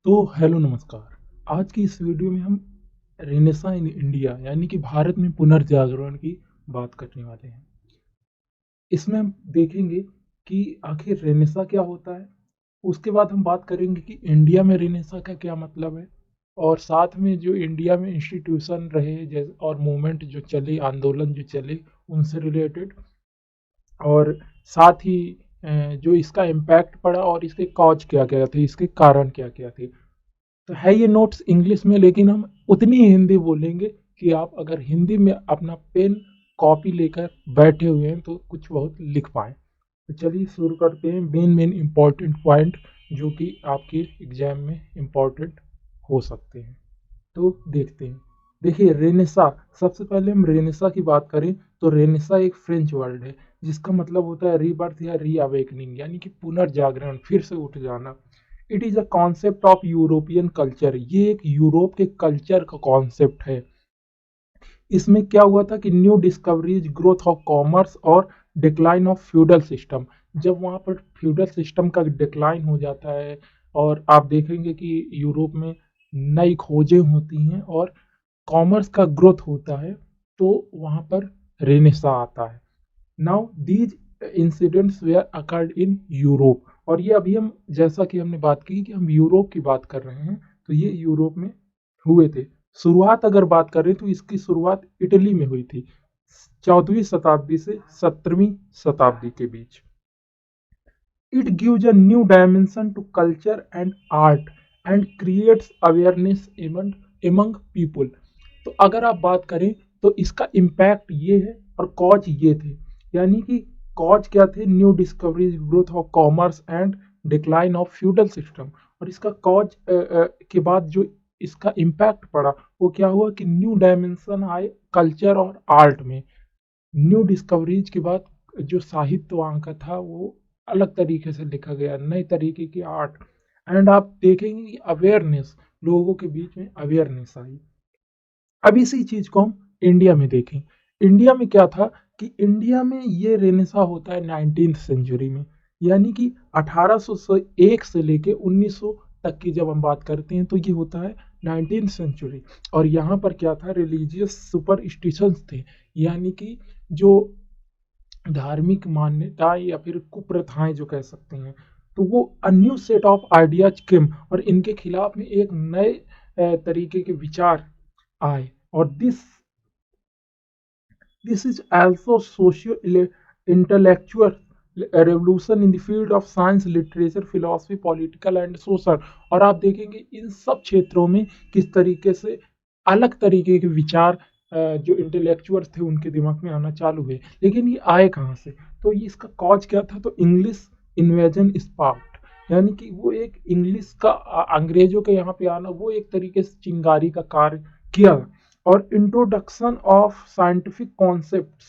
तो हेलो नमस्कार। आज की इस वीडियो में हम रेनेसां इन इंडिया यानी कि भारत में पुनर्जागरण की बात करने वाले हैं। इसमें हम देखेंगे कि आखिर रेनेसां क्या होता है। उसके बाद हम बात करेंगे कि इंडिया में रेनेसां का क्या मतलब है, और साथ में जो इंडिया में इंस्टीट्यूशन रहे जैसे और मूवमेंट जो चले, आंदोलन जो चले, उनसे रिलेटेड, और साथ ही जो इसका इम्पैक्ट पड़ा और इसके कॉज क्या क्या थे, इसके कारण क्या क्या थे। तो है ये नोट्स इंग्लिश में, लेकिन हम उतनी ही हिंदी बोलेंगे कि आप अगर हिंदी में अपना पेन कॉपी लेकर बैठे हुए हैं तो कुछ बहुत लिख पाएँ। तो चलिए शुरू करते हैं मेन मेन इम्पॉर्टेंट पॉइंट जो कि आपके एग्जाम में इम्पॉर्टेंट हो सकते हैं। तो देखते हैं। देखिए रेनेसा, सबसे पहले हम रेनेसा की बात करें तो रेनेसा एक फ्रेंच वर्ड है जिसका मतलब होता है रीबर्थ या रीअवेकनिंग, यानी कि पुनर्जागरण, फिर से उठ जाना। It is a concept of European culture, ये एक यूरोप के कल्चर का कॉन्सेप्ट है। इसमें क्या हुआ था कि new discoveries, growth of commerce और डिक्लाइन ऑफ फ्यूडल सिस्टम। जब वहाँ पर फ्यूडल सिस्टम का डिक्लाइन हो जाता है और आप देखेंगे कि यूरोप में नई खोजें होती हैं और कॉमर्स का ग्रोथ होता है, तो वहाँ पर रेनेसा आता है। Now these incidents were occurred in Europe, और ये अभी हम, जैसा कि हमने बात की कि हम यूरोप की बात कर रहे हैं, तो ये यूरोप में हुए थे। शुरुआत अगर बात करें तो इसकी शुरुआत इटली में हुई थी 14वीं शताब्दी से 17वीं शताब्दी के बीच। It gives a new dimension to culture and art and creates awareness among people. तो अगर आप बात करें तो इसका इम्पैक्ट ये है और कॉज ये थे, यानी कि कॉज क्या थे, new discoveries, growth of commerce and decline of feudal system. और इसका कॉज के बाद जो इसका इम्पैक्ट पड़ा वो क्या हुआ कि न्यू डायमेंशन आए कल्चर और आर्ट में। न्यू डिस्कवरीज के बाद जो साहित्य वहाँ का था वो अलग तरीके से लिखा गया, नए तरीके की आर्ट, एंड आप देखेंगे कि अवेयरनेस, लोगों के बीच में अवेयरनेस आई। अब इसी चीज को हम इंडिया में देखें। इंडिया में क्या था कि इंडिया में ये रेनेसा होता है 19th सेंचुरी में, यानी कि 1801 से लेके 1900 तक की जब हम बात करते हैं तो ये होता है 19th सेंचुरी। और यहाँ पर क्या था, रिलीजियस सुपरस्टिशंस थे, यानी कि जो धार्मिक मान्यताएं या फिर कुप्रथाएं जो कह सकते हैं, तो वो a new set of ideas came, और इनके खिलाफ में एक नए तरीके के विचार आए। और this is also socio intellectual revolution in the field of science, literature, philosophy, political and social। और आप देखेंगे इन सब क्षेत्रों में किस तरीके से अलग तरीके के विचार जो इंटेलेक्चुअल्स थे उनके दिमाग में आना चालू हुए। लेकिन ये आए कहाँ से, तो ये इसका कॉज क्या था, तो इंग्लिश इन्वेजन स्पार्क्ड, यानी कि वो एक इंग्लिश का अंग्रेजों के यहाँ पे आना, वो एक तरीके से चिंगारी का कार्य किया। और इंट्रोडक्शन ऑफ साइंटिफिक कॉन्सेप्ट्स,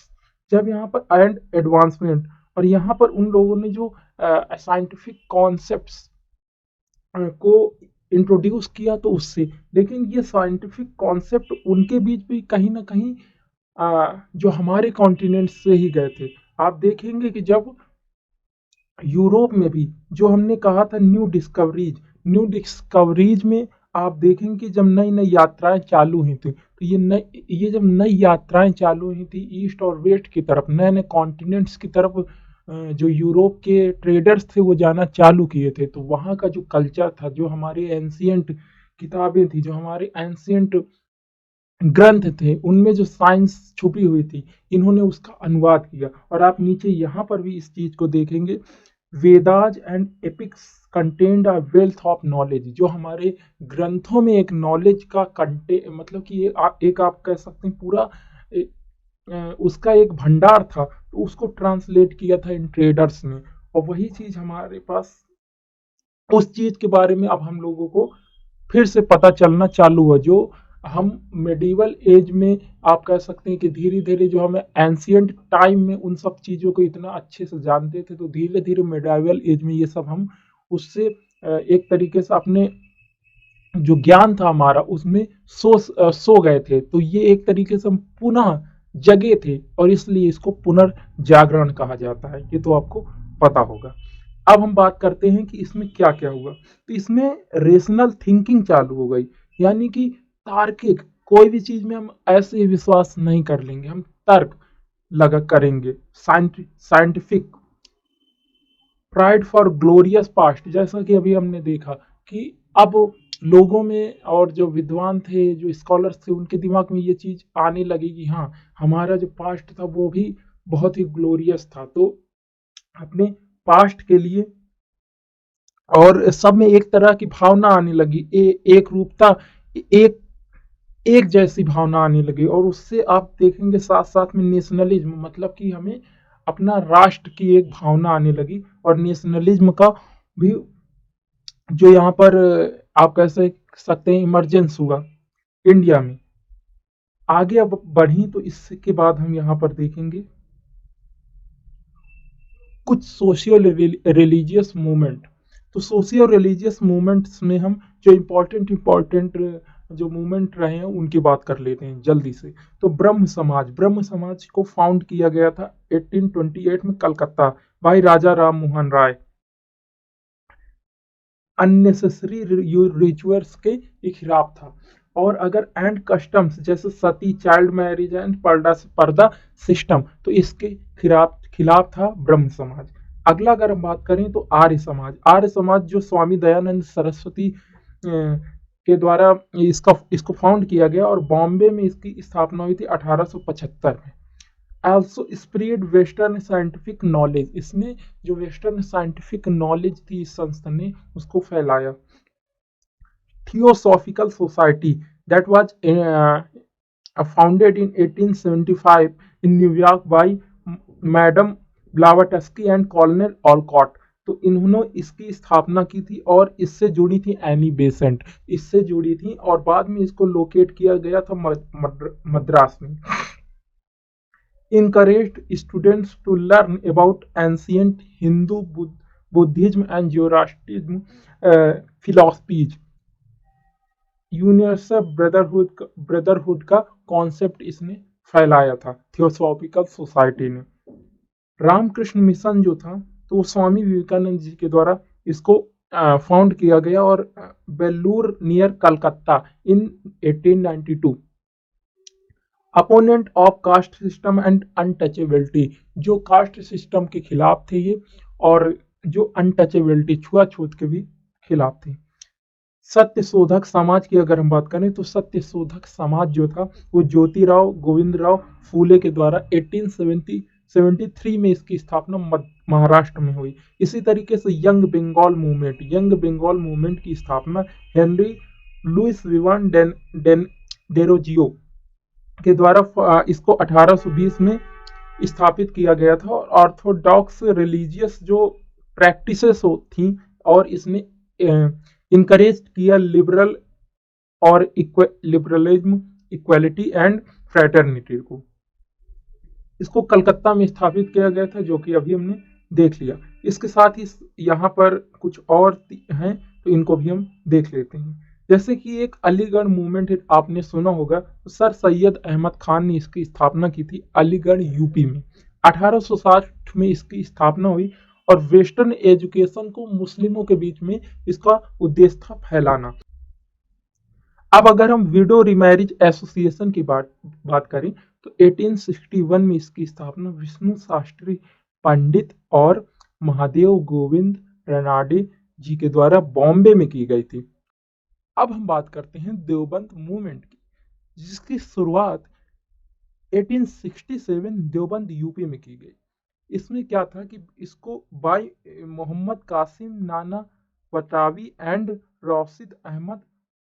जब यहाँ पर एंड एडवांसमेंट, और यहाँ पर उन लोगों ने जो साइंटिफिक कॉन्सेप्ट्स को इंट्रोड्यूस किया तो उससे, लेकिन ये साइंटिफिक कॉन्सेप्ट उनके बीच भी कहीं ना कहीं जो हमारे कॉन्टिनेंट से ही गए थे। आप देखेंगे कि जब यूरोप में भी जो हमने कहा था न्यू डिस्कवरीज में आप देखेंगे कि जब नई नई यात्राएं चालू हुई थी, तो ये जब नई यात्राएं चालू हुई थी ईस्ट और वेस्ट की तरफ, नए नए कॉन्टिनेंट्स की तरफ, जो यूरोप के ट्रेडर्स थे वो जाना चालू किए थे, तो वहाँ का जो कल्चर था, जो हमारे एंशियंट किताबें थी, जो हमारे एंशियंट ग्रंथ थे, उनमें जो साइंस छुपी हुई थी, इन्होंने उसका अनुवाद किया। और आप नीचे यहाँ पर भी इस चीज को देखेंगे, Vedas and epics contained a wealth of knowledge, जो हमारे ग्रंथों में एक नॉलेज का कंटे, मतलब कि एक आप कह सकते हैं पूरा उसका एक भंडार था, तो उसको ट्रांसलेट किया था इन ट्रेडर्स ने। और वही चीज हमारे पास, उस चीज के बारे में अब हम लोगों को फिर से पता चलना चालू हुआ, जो हम मेडिवल एज में आप कह सकते हैं कि धीरे धीरे जो हमें एंशियंट टाइम में उन सब चीज़ों को इतना अच्छे से जानते थे, तो धीरे धीरे मेडिवल एज में ये सब हम उससे एक तरीके से अपने जो ज्ञान था हमारा उसमें सो गए थे। तो ये एक तरीके से हम पुनः जगे थे, और इसलिए इसको पुनर्जागरण कहा जाता है, ये तो आपको पता होगा। अब हम बात करते हैं कि इसमें क्या क्या हुआ। तो इसमें रेशनल थिंकिंग चालू हो गई, यानी कि तार्किक, कोई भी चीज में हम ऐसे ही विश्वास नहीं कर लेंगे, हम तर्क लगा करेंगे। Scientific pride for glorious past, जैसा कि अभी हमने देखा कि अब लोगों में और जो विद्वान थे, जो स्कॉलर्स थे, उनके दिमाग में ये चीज आने लगी कि हाँ, हमारा जो पास्ट था वो भी बहुत ही ग्लोरियस था। तो अपने पास्ट के लिए और सब में एक तरह की भावना आने लगी, एक रूपता, एक एक जैसी भावना आने लगी। और उससे आप देखेंगे साथ साथ में नेशनलिज्म, मतलब कि हमें अपना राष्ट्र की एक भावना आने लगी। और नेशनलिज्म का भी जो यहाँ पर आप कह सकते हैं इमरजेंस हुआ इंडिया में। आगे अब बढ़ी तो इसके बाद हम यहाँ पर देखेंगे कुछ सोशियो रिलीजियस मूवमेंट। तो सोशियो रिलीजियस मूवमेंट्स में हम जो इम्पोर्टेंट जो मूवमेंट रहे हैं उनकी बात कर लेते हैं जल्दी से। तो ब्रह्म समाज को फाउंड किया गया था 1828 में कलकत्ता, भाई राजा राम मोहन राय। अननेसेसरी रिचुअल्स के खिलाफ था। और अगर एंड कस्टम्स जैसे सती, चाइल्ड मैरिज एंड पर्दा सिस्टम, तो इसके खिलाफ था ब्रह्म समाज। अगला अगर हम बात करें तो आर्य समाज जो स्वामी दयानंद सरस्वती के द्वारा इसको फाउंड किया गया और बॉम्बे में इसकी स्थापना हुई थी 1875 में। Also spread western scientific knowledge, इसने जो वेस्टर्न साइंटिफिक नॉलेज थी इस संस्था ने उसको फैलाया। Theosophical Society that was founded in 1875 in New York by madam Blavatsky and colonel Olcott. तो इन्होंने इसकी स्थापना की थी और इससे जुड़ी थी एनी बेसेंट, इससे जुड़ी थी और बाद में इसको लोकेट किया गया था मद्रास में। encouraged students to learn about ancient Hindu, Buddhism and Zoroastrianism philosophies। Universal brotherhood का कॉन्सेप्ट इसने फैलाया था थियोसॉफिकल सोसाइटी ने। रामकृष्ण मिशन जो था तो वो स्वामी विवेकानंद जी के द्वारा इसको फाउंड किया गया और Belur near Calcutta in 1892। Opponent of caste system and untouchability, जो कास्ट सिस्टम के खिलाफ थे ये, और जो अनटचेबिलिटी छुआछूत के भी खिलाफ थे। सत्य शोधक समाज की अगर हम बात करें तो सत्य शोधक समाज जो था वो ज्योतिराव गोविंदराव फूले के द्वारा 1873 में इसकी स्थापना महाराष्ट्र में हुई। इसी तरीके से यंग बंगाल मूवमेंट की स्थापना हेनरी लुइस विवान डेरोजियो के द्वारा इसको 1820 में स्थापित किया गया था। और ऑर्थोडॉक्स रिलीजियस जो प्रैक्टिसेस थी और इसने इनकरेज किया लिबरल और लिबरलिज्म, इक्वालिटी एंड फ्रेटर्निटी को। इसको कलकत्ता में स्थापित किया गया था जो कि अभी हमने देख लिया। इसके साथ ही यहाँ पर कुछ और हैं तो इनको भी हम देख लेते हैं। जैसे कि एक अलीगढ़ मूवमेंट आपने सुना होगा, तो सर सैयद अहमद खान ने इसकी स्थापना की थी अलीगढ़ यूपी में। 1860 में इसकी स्थापना हुई और वेस्टर्न एजुकेशन को मुस्लिमों के बीच में इसका उद्देश्य था फैलाना। अब अगर हम विडो रिमैरिज एसोसिएशन की बात करें तो 1861 में इसकी स्थापना विष्णु शास्त्री पंडित और महादेव गोविंद रनाडे जी के द्वारा बॉम्बे में की गई थी। अब हम बात करते हैं देवबंद मूवमेंट की, जिसकी शुरुआत 1867 देवबंद यूपी में की गई। इसमें क्या था कि इसको bye Mohammad Qasim Nana वटावी and रौशिद Ahmad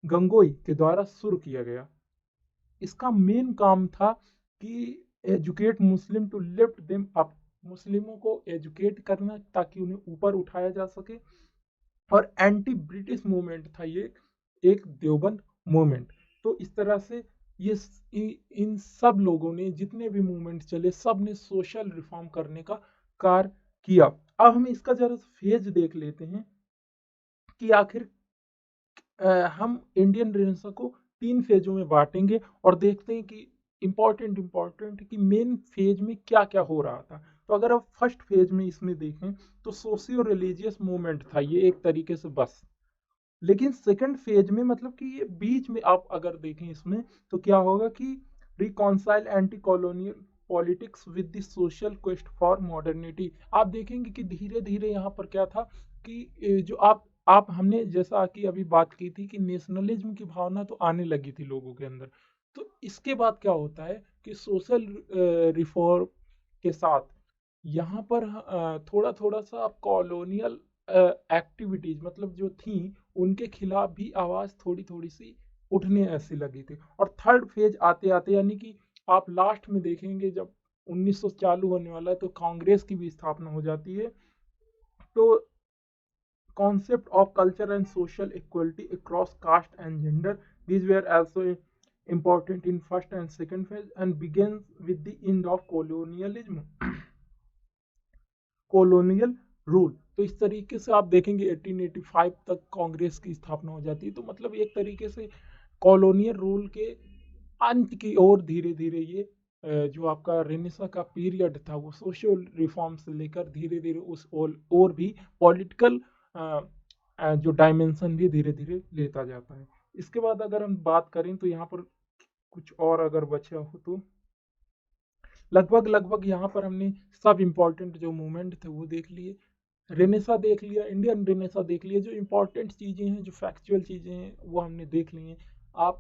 Gangohi के द्वारा शुरू किया गया। इसका मेन काम था कि educate Muslim to lift them up, मुस्लिमों को एजुकेट करना ताकि उन्हें ऊपर उठाया जा सके। और एंटी ब्रिटिश मूवमेंट था ये एक देवबंद मूवमेंट। तो इस तरह से ये इन सब लोगों ने जितने भी मूवमेंट चले सब ने सोशल रिफॉर्म करने का कार्य किया। अब हम इसका जरा फेज देख लेते हैं कि आखिर हम इंडियन रेनेसां को 3 फेजों में बांटेंगे और देखते हैं कि इम्पोर्टेंट कि मेन फेज में क्या क्या हो रहा था। तो अगर आप फर्स्ट फेज में इसमें देखें तो सोशियो रिलीजियस मूवमेंट था ये एक तरीके से बस। लेकिन सेकंड फेज में मतलब कि ये बीच में आप अगर देखें इसमें तो क्या होगा कि reconcile anti colonial politics with the social quest for modernity. आप देखेंगे कि धीरे धीरे यहाँ पर क्या था कि जो आप हमने जैसा कि अभी बात की थी कि नेशनलिज्म की भावना तो आने लगी थी लोगों के अंदर। तो इसके बाद क्या होता है कि सोशल रिफॉर्म के साथ यहाँ पर थोड़ा थोड़ा सा कॉलोनियल एक्टिविटीज मतलब जो थी उनके खिलाफ भी आवाज थोड़ी थोड़ी सी उठने ऐसी लगी थी। और थर्ड फेज आते आते यानी कि आप लास्ट में देखेंगे जब 1900 चालू होने वाला है तो कांग्रेस की भी स्थापना हो जाती है। तो concept of culture and social equality across caste and gender. These were also important in first and second phase and begins with the end of colonialism, colonial rule. तो इस तरीके से आप देखेंगे 1885 तक कांग्रेस की स्थापना हो जाती है। तो मतलब एक तरीके से कॉलोनियल रूल के अंत की ओर धीरे धीरे ये जो आपका रेनेसा का पीरियड था वो सोशल रिफॉर्म से लेकर धीरे धीरे उस और भी पॉलिटिकल जो डायमेंशन भी धीरे धीरे लेता जाता है। इसके बाद अगर हम बात करें तो यहाँ पर कुछ और अगर बचा हो तो लगभग लगभग यहाँ पर हमने सब इम्पोर्टेंट जो मूवमेंट थे वो देख लिए। रेनेसा देख लिया, इंडियन रेनेसा देख लिया, जो इम्पोर्टेंट चीज़ें हैं जो फैक्चुअल चीज़ें हैं वो हमने देख ली हैं। आप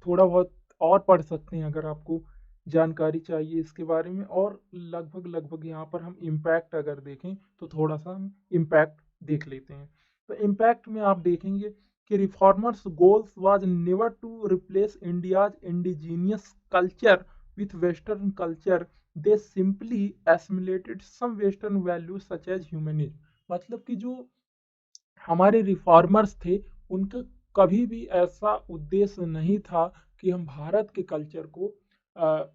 थोड़ा बहुत और पढ़ सकते हैं अगर आपको जानकारी चाहिए इसके बारे में। और लगभग लगभग यहाँ पर हम इम्पैक्ट अगर देखें तो थोड़ा सा हम इम्पैक्ट देख लेते हैं। तो इम्पैक्ट में आप देखेंगे कि reformers goals was never to replace India's indigenous culture with western culture, they simply assimilated some western values such as humanism। मतलब कि जो हमारे रिफॉर्मर्स थे उनका कभी भी ऐसा उद्देश्य नहीं था कि हम भारत के कल्चर को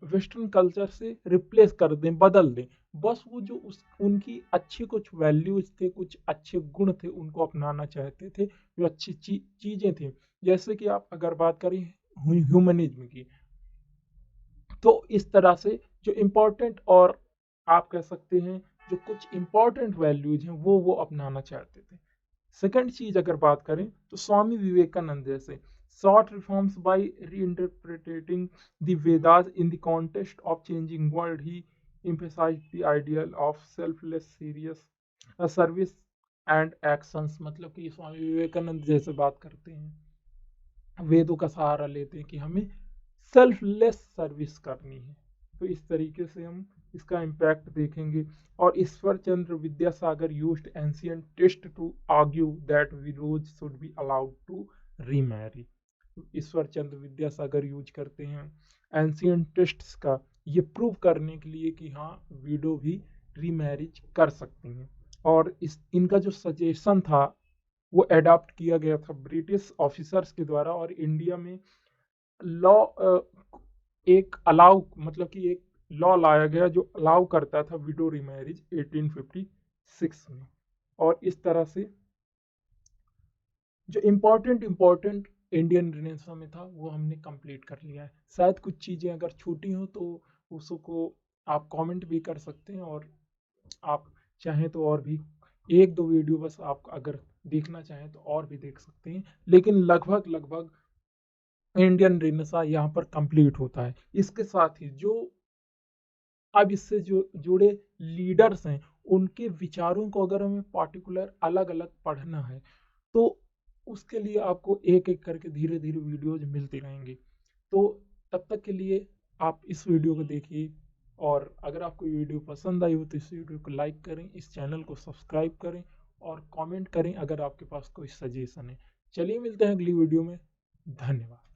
वेस्टर्न कल्चर से रिप्लेस कर दें, बदल दें। बस वो जो उनकी अच्छी कुछ वैल्यूज थे, कुछ अच्छे गुण थे, उनको अपनाना चाहते थे, जो अच्छी चीज़ें थी। जैसे कि आप अगर बात करें ह्यूमनिज्म की, तो इस तरह से जो इम्पोर्टेंट और आप कह सकते हैं जो कुछ इम्पोर्टेंट वैल्यूज हैं वो अपनाना चाहते थे। सेकंड चीज अगर बात करें तो स्वामी विवेकानंद जैसे short reforms by reinterpreting the Vedas in the context of changing world, he emphasized the ideal of selfless serious service and actions. मतलब कि स्वामी विवेकानंद जैसे बात करते हैं, वेदों का सहारा लेते हैं कि हमें सेल्फलेस सर्विस करनी है। तो इस तरीके से हम इसका इम्पैक्ट देखेंगे। और Ishwar Chandra Vidyasagar used ancient test to argue that widows should be allowed to remarry. Ishwar Chandra Vidyasagar use करते हैं एंशियंट टेस्ट्स का ये प्रूव करने के लिए कि हाँ विडो भी रीमैरिज कर सकती हैं। और इनका जो सजेशन था वो एडॉप्ट किया गया था ब्रिटिश ऑफिसर्स के द्वारा। और इंडिया में लॉ एक अलाउ मतलब कि एक लॉ लाया गया जो अलाउ करता था विडो रीमैरिज 1856 में। और इस तरह से जो इम्पोर्टेंट इंडियन रेनेसां में था वो हमने कंप्लीट कर लिया है। शायद कुछ चीज़ें अगर छूटी हो तो उसको आप कमेंट भी कर सकते हैं। और आप चाहें तो और भी एक दो वीडियो बस आप अगर देखना चाहें तो और भी देख सकते हैं। लेकिन लगभग लगभग इंडियन रेनेसां यहाँ पर कंप्लीट होता है। इसके साथ ही जो अब इससे जो जुड़े लीडर्स हैं उनके विचारों को अगर हमें पार्टिकुलर अलग अलग पढ़ना है तो उसके लिए आपको एक एक करके धीरे धीरे वीडियोज मिलती रहेंगी। तो तब तक के लिए आप इस वीडियो को देखिए। और अगर आपको वीडियो पसंद आई हो तो इस वीडियो को लाइक करें, इस चैनल को सब्सक्राइब करें और कमेंट करें अगर आपके पास कोई सजेशन है। चलिए मिलते हैं अगली वीडियो में। धन्यवाद।